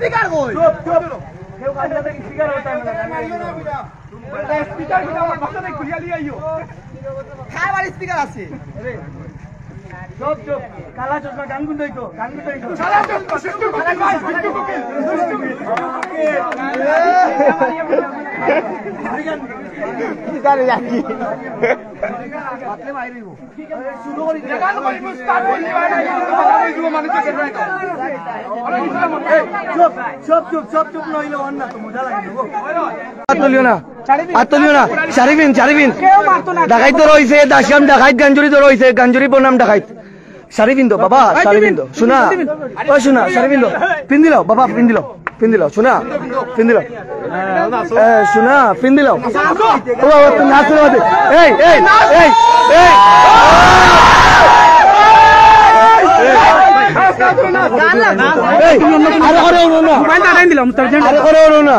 speaker কই চুপ চুপ কেউ কাজ করতে স্পিকার হতে না স্পিকার কি আমার ভাষা নাই খুলিয়া লিয়াইও খাবার স্পিকার আছে চুপ চুপ কালা চশমা গান গুন দইতো সারা চশমা সিস্টেম কোকিল ভাই সিস্টেম কোকিল কিদারে যাকি আপনি মাইরিব শুরু করি গান করিব স্টার্ট করি দিব মানুষ কে চুপ চুপ চুপ চুপ চুপ নইলে অন্য তো মজা লাগে গো আতলিও না চারিবিন ডাকাইত তো রইছে দাশাম ডাকাইত গাঞ্জুরি তো রইছে গাঞ্জুরি বনাম ডাকাইত শারিবিন্দু বাবা শারিবিন্দু শোনা ও শোনা শারিবিন্দু পিন দিলাও বাবা পিন দিলাও শোনা পিন দিলাও শোনা পিন দিলাও ও নাচ না এই এই এই এই আরে করে না মোবাইল দাঁড়াই দিলাম আরে করে না